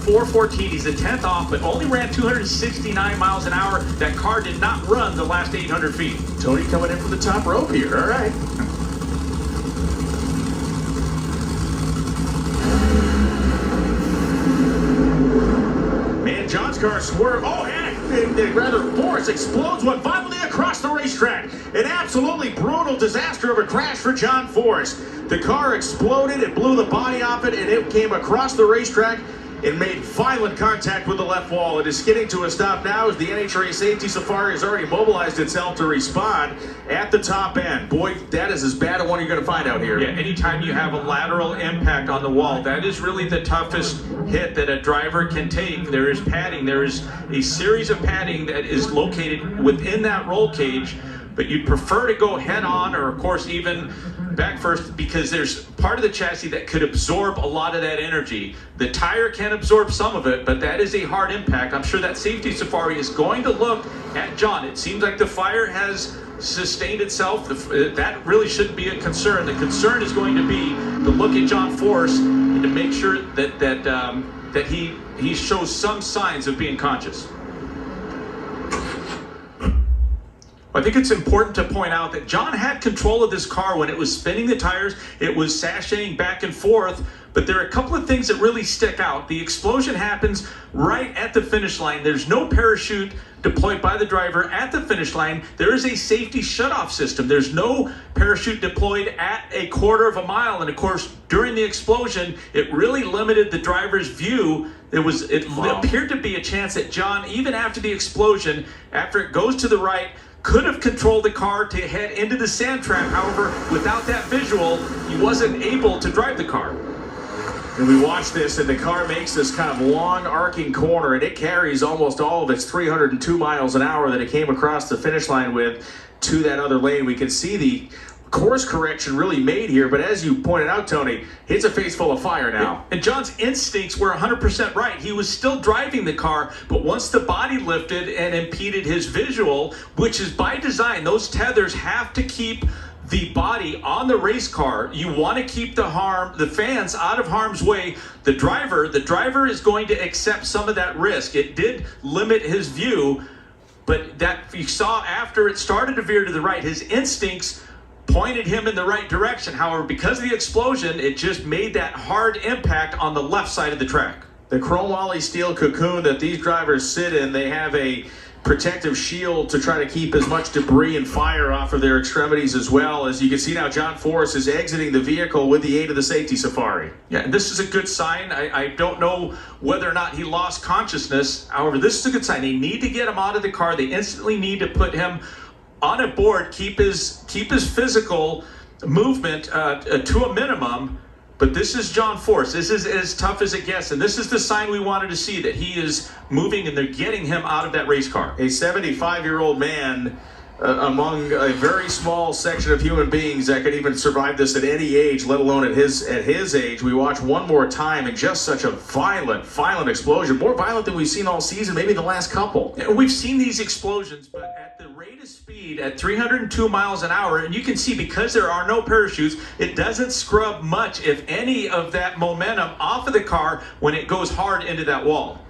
4:14. He's a 10th off, but only ran 269 miles an hour. That car did not run the last 800 feet. Tony coming in from the top rope here. All right. Man, John's car swerved. Oh, and rather force explodes, went violently across the racetrack. An absolutely brutal disaster of a crash for John Force. The car exploded, it blew the body off it, and it came across the racetrack and made violent contact with the left wall. It is skidding to a stop now as the NHRA Safety Safari has already mobilized itself to respond at the top end. Boy, that is as bad a one you're going to find out here. Yeah, anytime you have a lateral impact on the wall, that is really the toughest hit that a driver can take. There is padding. There is a series of padding that is located within that roll cage, but you'd prefer to go head on or, of course, even back first, because there's part of the chassis that could absorb a lot of that energy. The tire can absorb some of it, but that is a hard impact. I'm sure that Safety Safari is going to look at John. It seems like the fire has sustained itself. That really shouldn't be a concern. The concern is going to be to look at John Force and to make sure that he shows some signs of being conscious. I think it's important to point out that John had control of this car when it was spinning the tires. It was sashaying back and forth, but there are a couple of things that really stick out. The explosion happens right at the finish line. There's no parachute deployed by the driver at the finish line. There is a safety shutoff system. There's no parachute deployed at a quarter of a mile. And of course, during the explosion, it really limited the driver's view. It appeared to be a chance that John, even after the explosion, after it goes to the right, could have controlled the car to head into the sand trap. However, without that visual, he wasn't able to drive the car. And we watch this, and the car makes this kind of long arcing corner, and it carries almost all of its 302 miles an hour that it came across the finish line with to that other lane. We can see the course correction really made here, but as you pointed out, Tony, it's a face full of fire now. And John's instincts were 100% right. He was still driving the car, but once the body lifted and impeded his visual, which is by design, those tethers have to keep the body on the race car. You want to keep the fans out of harm's way. The driver is going to accept some of that risk. It did limit his view, but that you saw after it started to veer to the right, his instincts pointed him in the right direction. However, because of the explosion, it just made that hard impact on the left side of the track. The chromoly steel cocoon that these drivers sit in, they have a protective shield to try to keep as much debris and fire off of their extremities as well. As you can see now, John Force is exiting the vehicle with the aid of the Safety Safari. Yeah, and this is a good sign. I don't know whether or not he lost consciousness. However, this is a good sign. They need to get him out of the car. They instantly need to put him on a board, keep his physical movement to a minimum. But this is John Force. This is as tough as it gets, and this is the sign we wanted to see, that he is moving and they're getting him out of that race car. A 75-year-old man among a very small section of human beings that could even survive this at any age, let alone at his age. We watch one more time, and just such a violent explosion, more violent than we've seen all season, maybe the last couple. We've seen these explosions, but at the rate of speed at 302 miles an hour, and you can see because there are no parachutes, it doesn't scrub much, if any, of that momentum off of the car when it goes hard into that wall.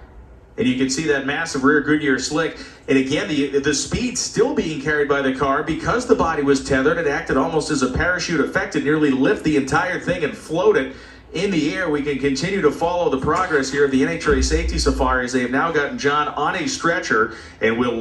And you can see that massive rear Goodyear slick. And again, the speed still being carried by the car because the body was tethered. It acted almost as a parachute effect to nearly lift the entire thing and float it in the air. We can continue to follow the progress here of the NHRA Safety Safari as they have now gotten John on a stretcher, and will